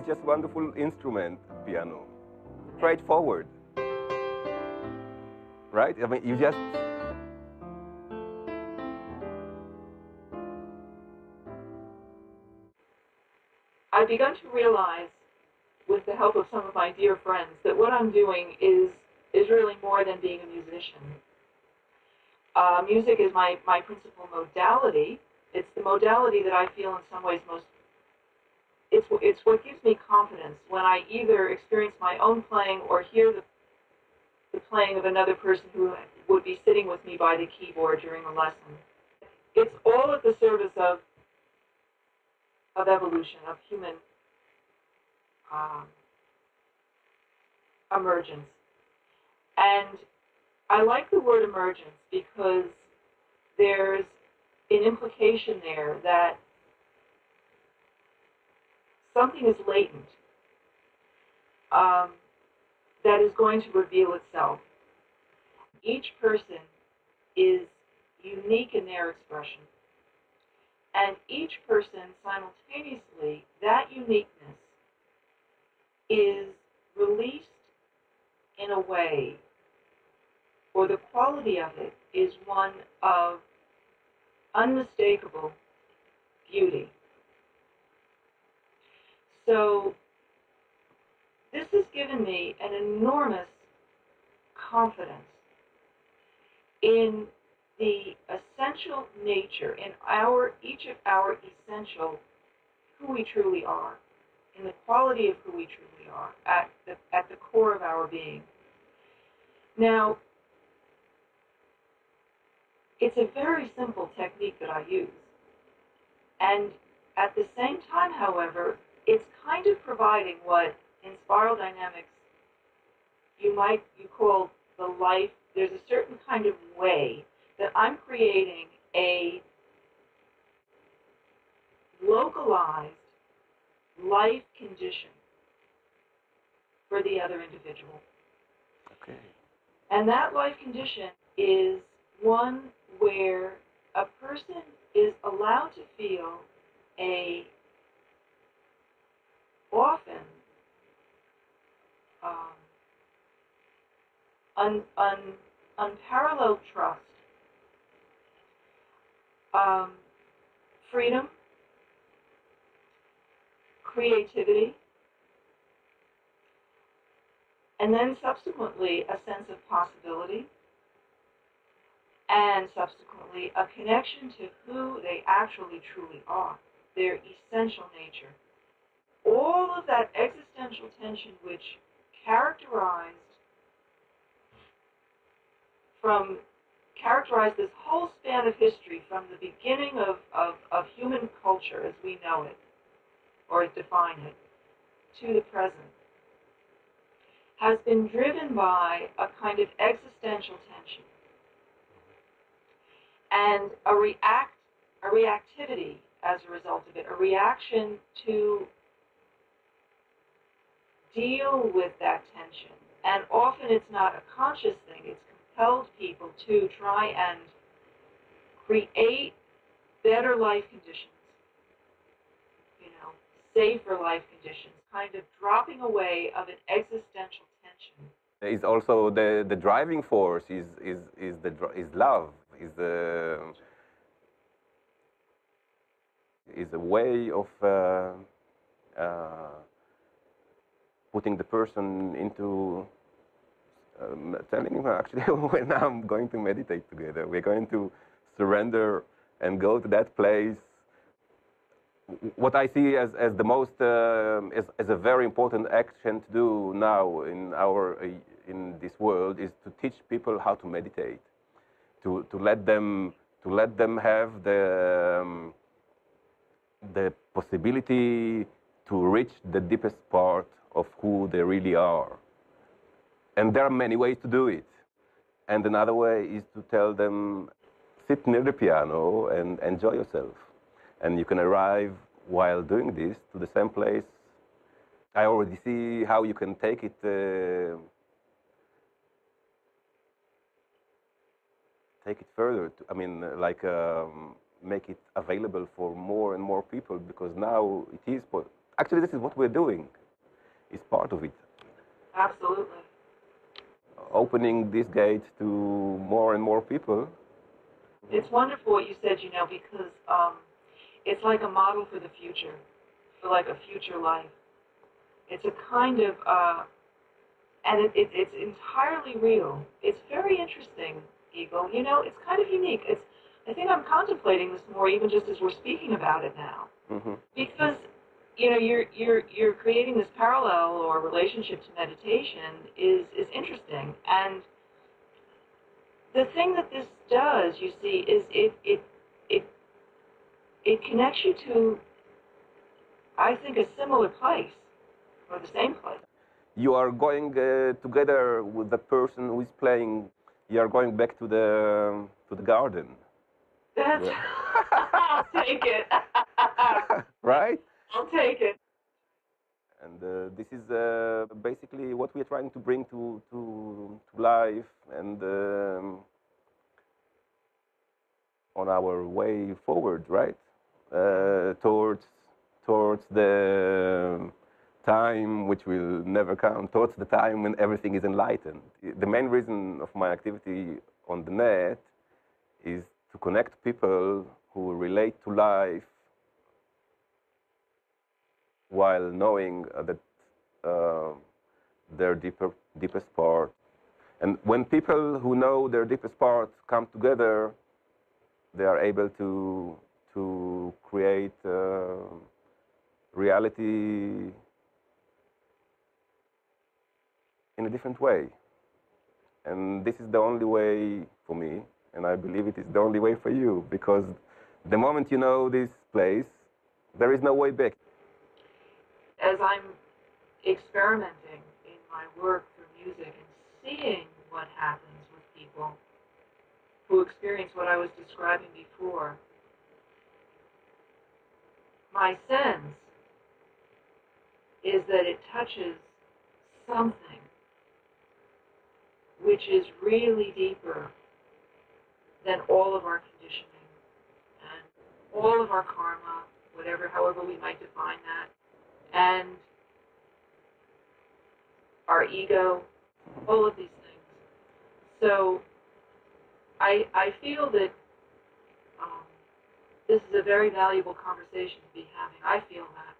it's just a wonderful instrument, piano. Straightforward. Right? I mean, you just... I've begun to realize, with the help of some of my dear friends, that what I'm doing is really more than being a musician. Music is my principal modality. It's the modality that I feel in some ways most... It's what gives me confidence when I either experience my own playing or hear the playing of another person who would be sitting with me by the keyboard during a lesson. It's all at the service of evolution, of human emergence. And I like the word emergence because there's an implication there that something is latent that is going to reveal itself. Each person is unique in their expression. And each person, simultaneously, that uniqueness is released in a way, or the quality of it is one of unmistakable beauty. So this has given me an enormous confidence in the essential nature, in each of our essential, who we truly are, in the quality of who we truly are, at the core of our being. Now, it's a very simple technique that I use. And at the same time, however, it's kind of providing what in spiral dynamics you call the life. There's a certain kind of way that I'm creating a localized life condition for the other individual. Okay. And that life condition is one where a person is allowed to feel a often unparalleled trust, freedom, creativity, and then subsequently a sense of possibility, and subsequently a connection to who they actually truly are, their essential nature. All of that existential tension which characterized this whole span of history from the beginning of human culture as we know it, or define it, to the present, has been driven by a kind of existential tension and a reactivity as a result of it, a reaction to deal with that tension. And often it's not a conscious thing, it's compelled people to try and create better life conditions, safer life conditions, kind of dropping away of an existential tension. Is also the driving force is love, is a way of putting the person into telling him actually when I'm going to meditate together, we're going to surrender and go to that place. What I see as the most as a very important action to do now in this world is to teach people how to meditate, to let them have the possibility to reach the deepest part of who they really are. And there are many ways to do it. And another way is to tell them, sit near the piano and enjoy yourself. And you can arrive while doing this to the same place. I already see how you can take it further. Make it available for more and more people, because now it is. actually, this is what we're doing. It's part of it. Absolutely. Opening this gate to more and more people. It's wonderful what you said, because it's like a model for the future, for like a future life. It's a kind of, and it's entirely real. It's very interesting, Eagle. It's kind of unique. I think I'm contemplating this more even just as we're speaking about it now. Mm-hmm. Because, you're creating this parallel or relationship to meditation is interesting. And the thing that this does, you see, is it connects you to, I think, a similar place, or the same place. You are going together with the person who is playing. You are going back to the garden. That's, I'll take it. Right? I'll take it. And this is basically what we are trying to bring to life, and on our way forward, right? Towards the time which will never come, towards the time when everything is enlightened. The main reason of my activity on the net is to connect people who relate to life while knowing that their deepest part. And when people who know their deepest part come together, they are able to create reality in a different way. And this is the only way for me, and I believe it is the only way for you, because the moment you know this place, there is no way back. As I'm experimenting in my work through music and seeing what happens with people who experience what I was describing before, my sense is that it touches something which is really deeper than all of our conditioning and all of our karma, however we might define that, and our ego, all of these things. So I feel that this is a very valuable conversation to be having. I feel that.